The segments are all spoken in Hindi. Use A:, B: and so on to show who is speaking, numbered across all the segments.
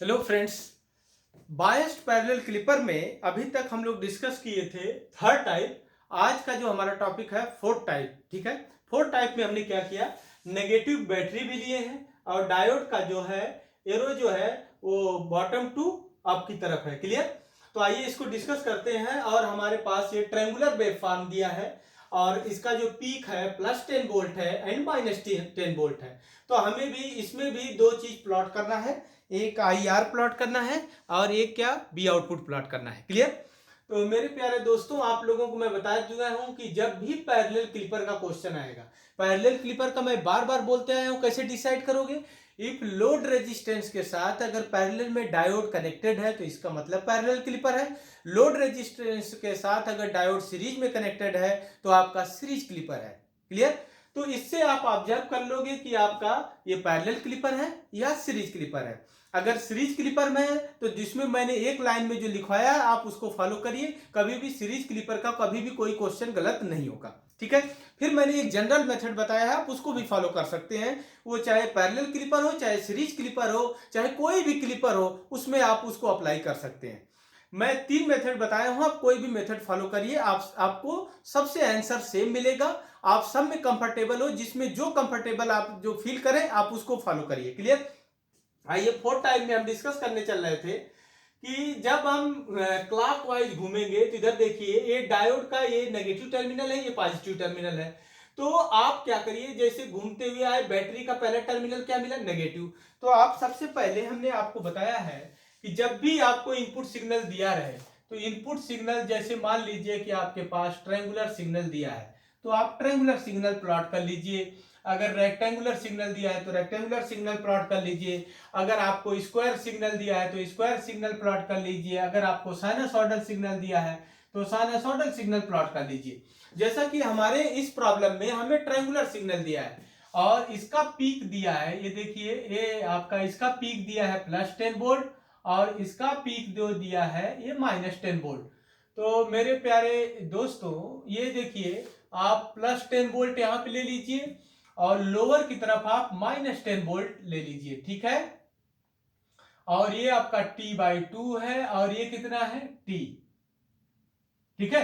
A: Hello friends, biased parallel clipper में अभी तक हम लोग डिस्कस किए थे थर्ड टाइप। आज का जो हमारा टॉपिक है फोर्थ टाइप। ठीक है, फोर्थ टाइप में हमने क्या किया, नेगेटिव बैटरी भी लिए हैं और डायोड का जो है एरो जो है वो बॉटम टू अप की तरफ है। क्लियर? तो आइए इसको डिस्कस करते हैं। और हमारे पास ये ट्रायंगुलर वेव फॉर्म दिया है और इसका जो पीक है +10 वोल्ट है एंड -10 वोल्ट है। तो हमें भी इसमें भी दो चीज प्लॉट करना है, एक IR प्लॉट करना है और एक क्या बी आउटपुट प्लॉट करना है। क्लियर? तो मेरे प्यारे दोस्तों, आप लोगों को मैं बता चुका हूं कि जब भी पैरेलल क्लिपर का क्वेश्चन आएगा, पैरेलल क्लिपर का मैं बार बार बोलते आया हूं, कैसे डिसाइड करोगे? इफ लोड रेजिस्टेंस के साथ अगर पैरेलल में डायोड कनेक्टेड है तो इसका मतलब पैरेलल क्लिपर है। लोड रेजिस्टेंस के साथ अगर डायोड सीरीज में कनेक्टेड है तो आपका सीरीज क्लिपर है। क्लियर? तो इससे आप ऑब्जर्व कर लोगे कि आपका ये पैरेलल क्लिपर है या सीरीज क्लिपर है। अगर सीरीज क्लिपर में है तो जिसमें मैंने एक लाइन में जो लिखवाया है आप उसको फॉलो करिए, कभी भी सीरीज क्लिपर का कभी भी कोई क्वेश्चन गलत नहीं होगा। ठीक है? फिर मैंने एक जनरल मेथड बताया है, आप उसको भी फॉलो कर सकते हैं। वो चाहे पैरेलल क्लिपर हो, चाहे सीरीज क्लिपर हो, चाहे कोई भी क्लिपर हो, उसमें आप उसको अप्लाई कर सकते हैं। मैं 3 मेथड बताया हूं, आप कोई भी मेथड फॉलो करिए, आपको सबसे आंसर सेम मिलेगा। आप सब में कंफर्टेबल हो, जिसमें जो कंफर्टेबल आप जो फील करें आप उसको फॉलो करिए। क्लियर? आइए फोर्थ टाइम में हम डिस्कस करने चल रहे थे कि जब हम क्लॉकवाइज घूमेंगे तो इधर देखिए, ये डायोड का ये नेगेटिव टर्मिनल है, ये पॉजिटिव टर्मिनल है। तो आप क्या करिए, जैसे घूमते हुए आए, बैटरी का पहला टर्मिनल क्या मिला, नेगेटिव। तो आप सबसे पहले हमने आपको बताया है कि जब भी आपको इनपुट सिग्नल दिया रहे तो इनपुट सिग्नल, जैसे मान लीजिए कि आपके पास ट्रायंगुलर सिग्नल दिया है तो आप ट्रायंगुलर सिग्नल प्लॉट कर लीजिए। अगर रेक्टेंगुलर सिग्नल दिया है तो रेक्टेंगुलर सिग्नल प्लॉट कर लीजिए। अगर आपको स्क्वायर सिग्नल दिया है तो स्क्वायर सिग्नल प्लॉट कर लीजिए। अगर आपको साइनसॉइडल सिग्नल दिया है तो साइनसॉइडल सिग्नल प्लॉट कर लीजिए। जैसा कि हमारे इस प्रॉब्लम में हमें ट्रायंगुलर सिग्नल दिया है और इसका पीक दिया है, ये देखिए, ये आपका इसका पीक दिया है +10 वोल्ट और इसका पीक जो दिया है ये -10 वोल्ट। तो मेरे प्यारे दोस्तों, ये देखिए, आप +10 वोल्ट यहां पे ले लीजिए और लोअर की तरफ आप -10 वोल्ट ले लीजिए। ठीक है? और ये आपका T/2 है और ये कितना है, T। ठीक है?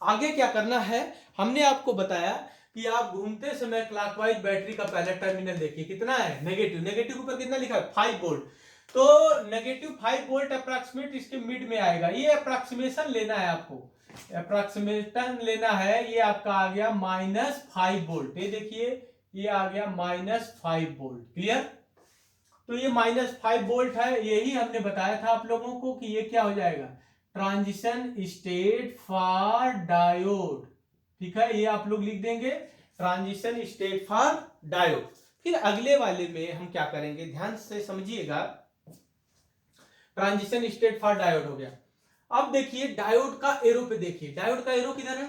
A: आगे क्या करना है, हमने आपको बताया कि आप घूमते समय क्लॉकवाइज बैटरी का पहला टर्मिनल देखिए कितना है, नेगेटिव। नेगेटिव ऊपर कितना लिखा है, 5 वोल्ट। तो नेगेटिव 5 वोल्ट अप्रॉक्सीमेट इसके मिड में आएगा। ये अप्रॉक्सीमेशन लेना है आपको, अप्रॉक्सीमेशन लेना है। ये आपका आ गया -5 वोल्ट। ये देखिए, ये आ गया -5 वोल्ट। क्लियर? तो ये -5 वोल्ट है। यही हमने बताया था आप लोगों को कि ये क्या हो जाएगा, ट्रांजिशन स्टेट फॉर डायोड। ठीक है? ये आप लोग लिख देंगे, ट्रांजिशन स्टेट फॉर डायोड। फिर अगले वाले में हम क्या करेंगे, ध्यान से समझिएगा। ट्रांजिशन स्टेट फॉर डायोड हो गया। अब देखिए डायोड का एरो पे देखिए, डायोड का एरो किधर है,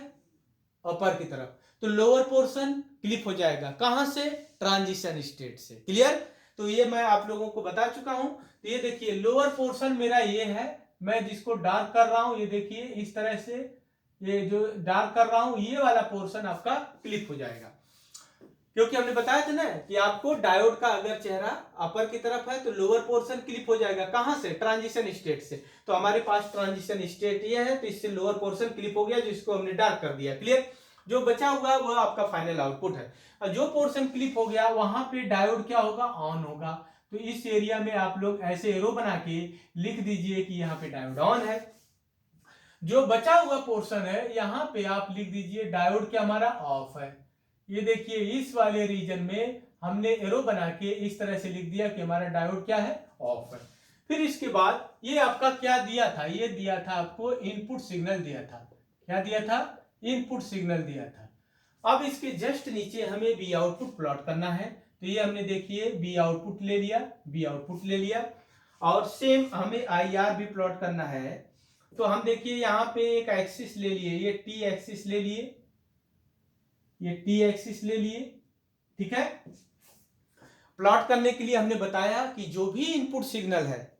A: अपर की तरफ। तो लोअर पोर्शन क्लिप हो जाएगा, कहां से, ट्रांजिशन स्टेट से। क्लियर? तो ये मैं आप लोगों को बता चुका हूं। तो ये देखिए, लोअर पोर्शन मेरा ये है, मैं जिसको डार्क कर रहा हूं, ये देखिए इस तरह से, ये जो डार्क कर रहा हूं ये वाला पोर्शन आपका क्लिप हो जाएगा। क्योंकि हमने बताया था ना कि आपको डायोड का अगर चेहरा अपर की तरफ है तो लोअर पोर्शन क्लिप हो जाएगा, कहां से, ट्रांजिशन स्टेट से। तो हमारे पास ट्रांजिशन स्टेट ये है तो इससे लोअर पोर्शन क्लिप हो गया, जिसको हमने डार्क कर दिया। क्लियर? जो बचा हुआ वो आपका फाइनल आउटपुट है। और जो पोर्शन क्लिप हो गया वहां पे डायोड क्या होगा, ऑन होगा। तो इस एरिया में आप लोग ऐसे एरो बना के लिख दीजिए कि यहाँ पे डायोड ऑन है। जो बचा हुआ पोर्शन है यहाँ पे आप लिख दीजिए डायोड क्या हमारा ऑफ है। ये देखिए, इस वाले रीजन में हमने एरो बना के इस तरह से लिख दिया कि हमारा डायोड क्या है, ऑफ है। फिर इसके बाद ये आपका क्या दिया था, ये दिया था आपको इनपुट सिग्नल दिया था। क्या दिया था, इनपुट सिग्नल दिया था। अब इसके जस्ट नीचे हमें बी आउटपुट प्लॉट करना है। तो ये हमने देखिए बी आउटपुट ले लिया, बी आउटपुट ले लिया और सेम हमें IR भी प्लॉट करना है। तो हम देखिए यहाँ पे एक एक्सिस ले लिए, ये T एक्सिस ले लिए, ये T एक्सिस ले लिए। ठीक है? प्लॉट करने के लिए हमने बताया कि जो भी इनपुट सिग्नल है,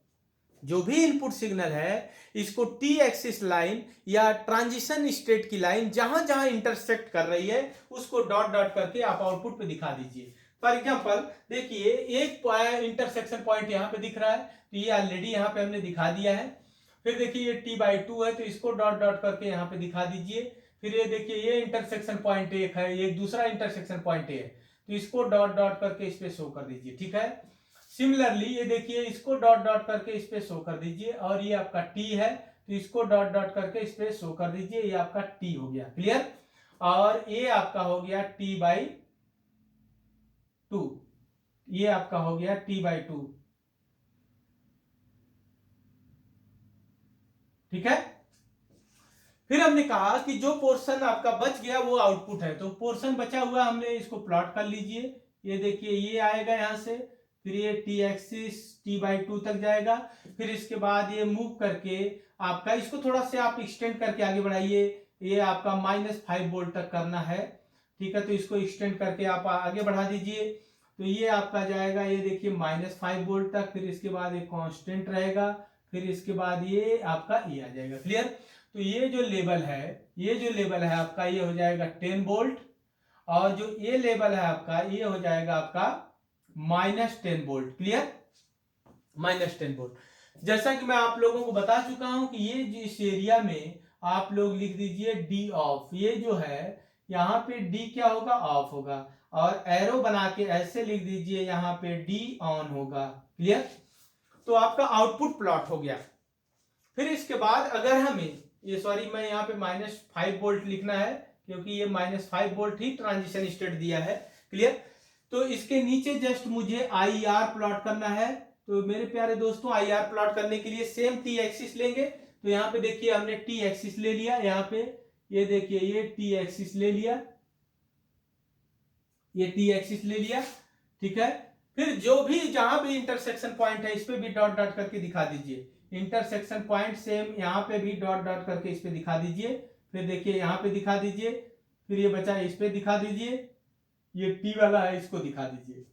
A: जो भी इनपुट सिग्नल है, इसको T एक्सिस लाइन या ट्रांजिशन स्टेट की लाइन जहां जहां इंटरसेक्ट कर रही है उसको डॉट डॉट करके आप आउटपुट पे दिखा दीजिए। फॉर एग्जांपल देखिए एक इंटरसेक्शन पॉइंट यहाँ पे दिख रहा है, तो ये ऑलरेडी यहाँ पे हमने दिखा दिया है। फिर देखिए ये t/2 है, तो इसको डॉट डॉट करके यहाँ पे दिखा दीजिए। फिर ये देखिए ये इंटरसेक्शन पॉइंट एक है, एक दूसरा इंटरसेक्शन पॉइंट है, तो इसको डॉट डॉट करके इस पे शो कर दीजिए। ठीक है, सिमिलरली ये देखिए इसको डॉट डॉट करके इस पे शो कर दीजिए, और ये आपका t है, तो इसको डॉट डॉट करके इस पे शो कर दीजिए। ये आपका t हो गया, क्लियर। और ये आपका हो गया t/2, ये आपका हो गया t/2। ठीक है, फिर हमने कहा कि जो पोर्शन आपका बच गया वो आउटपुट है, तो पोर्शन बचा हुआ हमने इसको प्लॉट कर लीजिए। ये देखिए ये आएगा यहाँ से, फिर ये t एक्सिस t/2 तक जाएगा, फिर इसके बाद ये मूव करके आपका इसको थोड़ा से आप एक्सटेंड करके आगे बढ़ाइए, ये आपका -5 वोल्ट तक करना है। ठीक है, तो इसको एक्सटेंड करके आप आगे बढ़ा दीजिए, तो ये आपका जाएगा, ये देखिए -5 वोल्ट तक, फिर इसके बाद ये कांस्टेंट रहेगा, फिर इसके बाद ये आपका ये आ जाएगा, क्लियर। तो ये जो लेवल है, ये जो लेवल है आपका, ये हो जाएगा 10 वोल्ट, और जो ये लेवल है आपका, ये हो जाएगा आपका -10 वोल्ट, क्लियर, -10 वोल्ट। जैसा कि मैं आप लोगों को बता चुका हूं कि ये इस एरिया में आप लोग लिख दीजिए डी ऑफ, ये जो है यहाँ पे डी क्या होगा, ऑफ होगा, और एरो बना के ऐसे लिख दीजिए यहाँ पे डी ऑन होगा, क्लियर। तो आपका आउटपुट प्लॉट हो गया। फिर इसके बाद अगर हमें ये सॉरी मैं यहाँ पे -5 वोल्ट लिखना है, क्योंकि ये -5 वोल्ट ही ट्रांजिशन स्टेट दिया है, क्लियर। तो इसके नीचे जस्ट मुझे IR प्लॉट करना है। तो मेरे प्यारे दोस्तों, IR प्लॉट करने के लिए सेम t एक्सिस लेंगे। तो यहाँ पे देखिए हमने t एक्सिस ले लिया, यहाँ पे ये देखिए ये t एक्सिस ले लिया, ये t एक्सिस ले लिया। ठीक है, फिर जो भी जहां भी इंटरसेक्शन पॉइंट है इस पे भी डॉट डॉट करके दिखा दीजिए। इंटरसेक्शन पॉइंट सेम यहाँ पे भी डॉट डॉट करके इस पे दिखा दीजिए। फिर देखिए यहाँ पे दिखा दीजिए, फिर ये बचा इस पे दिखा दीजिए, ये टी वाला है इसको दिखा दीजिए।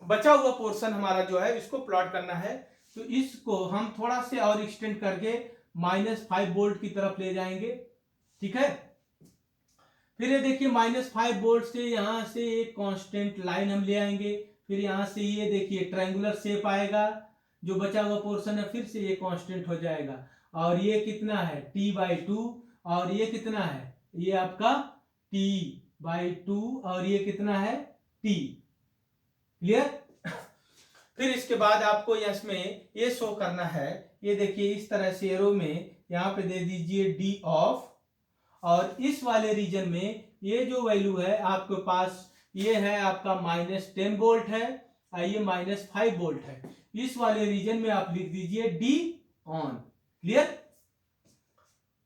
A: बचा हुआ पोर्शन हमारा जो है इसको प्लॉट करना है, तो इसको हम थोड़ा से और एक्सटेंड करके -5 वोल्ट की तरफ ले जाएंगे। ठीक है, फिर ये देखिए -5 वोल्ट से यहां से एक कांस्टेंट लाइन हम ले आएंगे, फिर यहां से ये देखिए ट्रायंगुलर शेप आएगा, जो बचा हुआ पोर्शन है फिर से ये कांस्टेंट हो जाएगा, और ये कितना है t/2, और ये कितना है, ये आपका t/2, और ये कितना है t, क्लियर। फिर इसके बाद आपको इसमें ये शो करना है, ये देखिए इस तरह से एरो में यहाँ पे दे दीजिए डी ऑफ, और इस वाले रीजन में ये जो वैल्यू है आपके पास, ये है आपका -10 वोल्ट है, और ये -5 वोल्ट है। इस वाले रीजन में आप लिख दीजिए डी ऑन, क्लियर।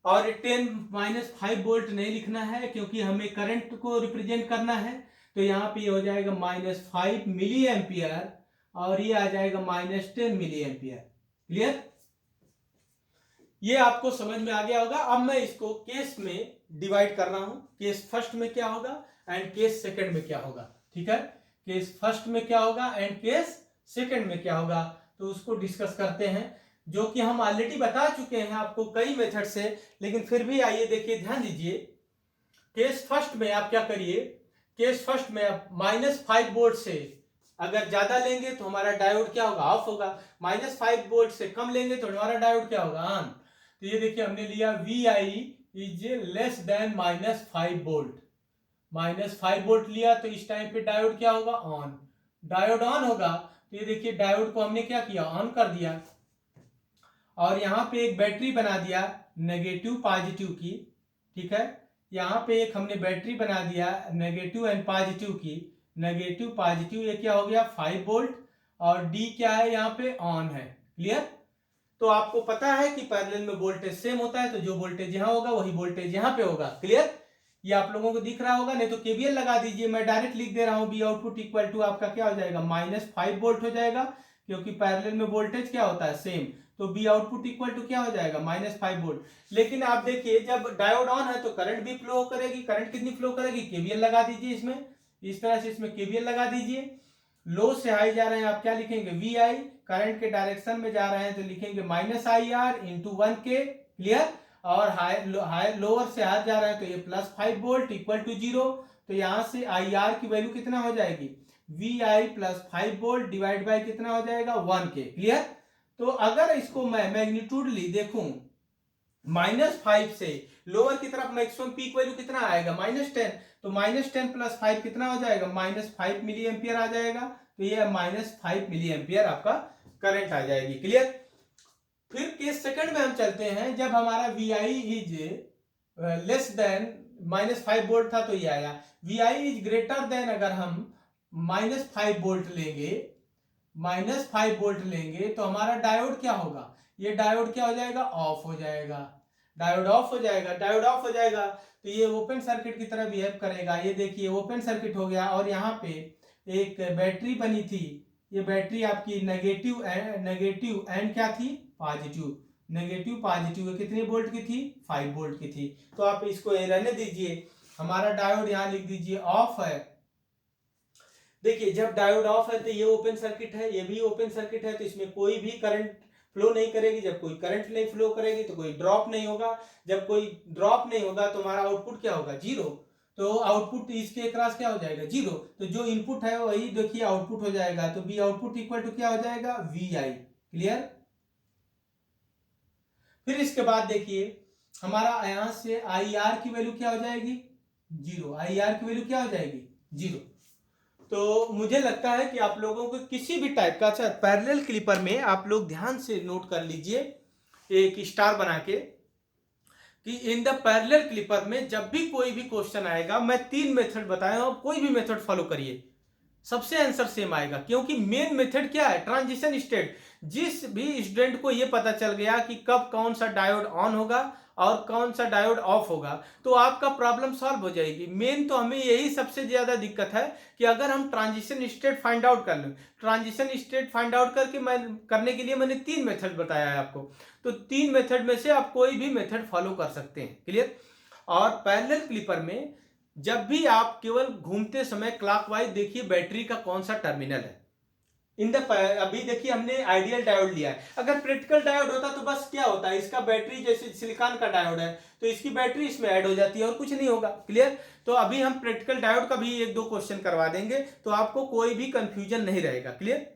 A: और 10-5 वोल्ट नहीं लिखना है, क्योंकि हमें करंट को रिप्रेजेंट करना है, तो यहाँ पे हो जाएगा -5 मिली एम्पियर, और ये आ जाएगा -10 मिली एम्पियर, क्लियर। ये आपको समझ में आ गया होगा। अब मैं इसको केस में डिवाइड कर रहा हूं, केस फर्स्ट में क्या होगा एंड केस सेकंड में क्या होगा। ठीक है, केस फर्स्ट में क्या होगा एंड केस सेकंड में क्या होगा, तो उसको डिस्कस करते हैं, जो कि हम ऑलरेडी बता चुके हैं आपको कई मेथड से, लेकिन फिर भी आइए देखिए, ध्यान दीजिए। केस फर्स्ट में आप क्या करिए, केस फर्स्ट में आप -5 वोल्ट से अगर ज्यादा लेंगे तो हमारा डायोड क्या होगा, ऑफ होगा। -5 वोल्ट से कम लेंगे तो हमारा डायोड क्या होगा, ऑन। तो ये देखिए हमने लिया VI is less than -5 volt, -5 volt लिया, तो इस टाइम पे डायोड क्या होगा, ऑन। डायोड ऑन होगा, तो ये देखिए डायोड को हमने क्या किया, ऑन कर दिया, और यहाँ पे एक बैटरी बना दिया नेगेटिव पॉजिटिव की। ठीक है, यहाँ पे एक हमने बैटरी बना दिया नेगेटिव एंड पॉजिटिव की, नेगेटिव पॉजिटिव, ये क्या हो गया 5 वोल्ट, और डी क्या है यहाँ पे, ऑन है, क्लियर। तो आपको पता है कि पैरेलल में वोल्टेज सेम होता है, तो जो वोल्टेज यहाँ होगा वही वोल्टेज यहाँ पे होगा, क्लियर। ये आप लोगों को दिख रहा होगा, नहीं तो केवीएल लगा दीजिए, मैं डायरेक्ट लिख दे रहा हूँ, बी आउटपुट इक्वल टू आपका क्या हो जाएगा, -5 वोल्ट हो जाएगा, क्योंकि पैरेलल में वोल्टेज क्या होता है, सेम। तो बी आउटपुट इक्वल टू क्या हो जाएगा, -5 वोल्ट। लेकिन आप देखिए जब डायोड ऑन है तो करंट भी फ्लो करेगी, करंट कितनी फ्लो करेगी, केवीएल लगा दीजिए इसमें, इस तरह से इसमें केवीएल लगा दीजिए। लो से हाई जा रहे हैं, आप क्या लिखेंगे, VI, करंट के डायरेक्शन में जा रहे हैं तो लिखेंगे -IR इंटू 1K, क्लियर। और हाई लोअर से हाई जा रहे हैं तो ये +5 वोल्ट इक्वल टू 0, तो यहाँ से IR की वैल्यू कितना हो जाएगी, V I plus 5 volt divide by कितना हो जाएगा 1K। क्लियर? तो अगर इसको मैं मैग्नीट्यूडली देखूं -5 से लोअर की तरफ मैक्सिमम पीक वैल्यू कितना आएगा -10, तो -10 प्लस 5 कितना हो जाएगा -5 मिली एम्पियर आ जाएगा। तो ये -5 मिली एम्पियर आपका करंट आ जाएगी। क्लियर? फिर केस सेकंड में हम चलते हैं, जब हमारा V I is less than -5 volt था तो ये आया, V I is greater than, अगर हम -5 वोल्ट लेंगे, -5 वोल्ट लेंगे तो हमारा डायोड क्या होगा, ये डायोड क्या हो जाएगा, ऑफ हो जाएगा। डायोड ऑफ हो जाएगा, डायोड ऑफ हो जाएगा तो ये ओपन सर्किट की तरह बिहेव करेगा। ये देखिए ओपन सर्किट हो गया, और यहाँ पे एक बैटरी बनी थी, ये बैटरी आपकी नेगेटिव एंड क्या थी, पॉजिटिव, नेगेटिव पॉजिटिव कितने वोल्ट की थी, 5 वोल्ट की थी। तो आप इसको रहने दीजिए, हमारा डायोड यहाँ लिख दीजिए ऑफ है। देखिए जब डायोड ऑफ है तो ये ओपन सर्किट है, ये भी ओपन सर्किट है, तो इसमें कोई भी करंट फ्लो नहीं करेगी। जब कोई करंट नहीं फ्लो करेगी तो कोई ड्रॉप नहीं होगा। जब कोई ड्रॉप नहीं होगा तो हमारा आउटपुट क्या होगा, जीरो। तो आउटपुट इसके अक्रॉस क्या हो जाएगा, जीरो। तो जो इनपुट है वही देखिए आउटपुट हो जाएगा, तो बी आउटपुट इक्वल टू क्या हो जाएगा, वी आई। क्लियर? फिर इसके बाद देखिए हमारा यहां से आई आर की वैल्यू क्या हो जाएगी, जीरो। आई आर की वैल्यू क्या हो जाएगी, जीरो। तो मुझे लगता है कि आप लोगों को किसी भी टाइप का, अच्छा पैरेलल क्लिपर में आप लोग ध्यान से नोट कर लीजिए एक स्टार बना के, कि इन द पैरेलल क्लिपर में जब भी कोई भी क्वेश्चन आएगा, मैं 3 मेथड बताया हूं, कोई भी मेथड फॉलो करिए, सबसे आंसर सेम आएगा। क्योंकि मेन मेथड क्या है, ट्रांजिशन स्टेट। जिस भी स्टूडेंट को यह पता चल गया कि कब कौन सा डायोड ऑन होगा और कौन सा डायोड ऑफ होगा, तो आपका प्रॉब्लम सॉल्व हो जाएगी। मेन तो हमें यही सबसे ज्यादा दिक्कत है कि अगर हम ट्रांजिशन स्टेट फाइंड आउट कर लें, ट्रांजिशन स्टेट फाइंड आउट करके मैं करने के लिए मैंने 3 मेथड बताया है आपको, तो 3 मेथड में से आप कोई भी मेथड फॉलो कर सकते हैं। क्लियर? और पैरेलल क्लिपर में जब भी आप केवल घूमते समय क्लॉकवाइज देखिए बैटरी का कौन सा टर्मिनल है। अभी देखिए हमने आइडियल डायोड लिया है, अगर प्रैक्टिकल डायोड होता तो बस क्या होता है, इसका बैटरी जैसे सिलिकॉन का डायोड है तो इसकी बैटरी इसमें ऐड हो जाती है और कुछ नहीं होगा। क्लियर? तो अभी हम प्रैक्टिकल डायोड का भी 1-2 क्वेश्चन करवा देंगे तो आपको कोई भी कंफ्यूजन नहीं रहेगा। क्लियर?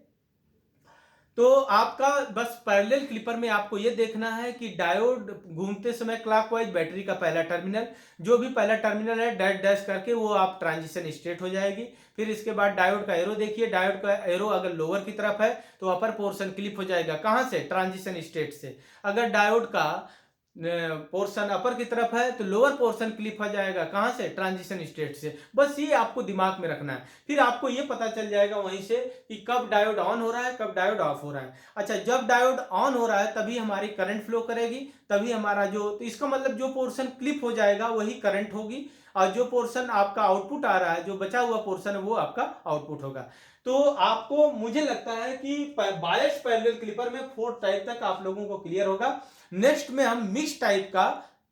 A: तो आपका बस पैरेलल क्लिपर में आपको यह देखना है कि डायोड घूमते समय क्लॉकवाइज बैटरी का पहला टर्मिनल, जो भी पहला टर्मिनल है डैश डैश करके वो आप ट्रांजिशन स्टेट हो जाएगी। फिर इसके बाद डायोड का एरो देखिए, डायोड का एरो अगर लोअर की तरफ है तो अपर पोर्शन क्लिप हो जाएगा, कहां से, ट्रांजिशन स्टेट से। अगर डायोड का पोर्शन अपर की तरफ है तो लोअर पोर्शन क्लिप हो जाएगा, कहां से, ट्रांजिशन स्टेट से। बस ये आपको दिमाग में रखना है, फिर आपको ये पता चल जाएगा वहीं से कि कब डायोड ऑन हो रहा है, कब डायोड ऑफ हो रहा है। अच्छा, जब डायोड ऑन हो रहा है तभी हमारी करंट फ्लो करेगी, तभी हमारा जो, तो इसका मतलब जो पोर्शन क्लिप हो जाएगा वही करंट होगी, और जो पोर्शन आपका आउटपुट आ रहा है, जो बचा हुआ पोर्शन है वो आपका आउटपुट होगा। तो आपको, मुझे लगता है कि बायस्ड पैरेलल क्लिपर में 4 टाइप तक आप लोगों को क्लियर होगा। नेक्स्ट में हम मिक्स टाइप का,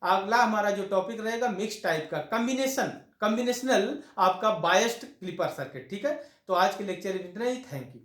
A: अगला हमारा जो टॉपिक रहेगा मिक्स टाइप का, कॉम्बिनेशनल आपका बायस्ड क्लिपर सर्किट। ठीक है? तो आज के लेक्चर में इतना ही, थैंक यू।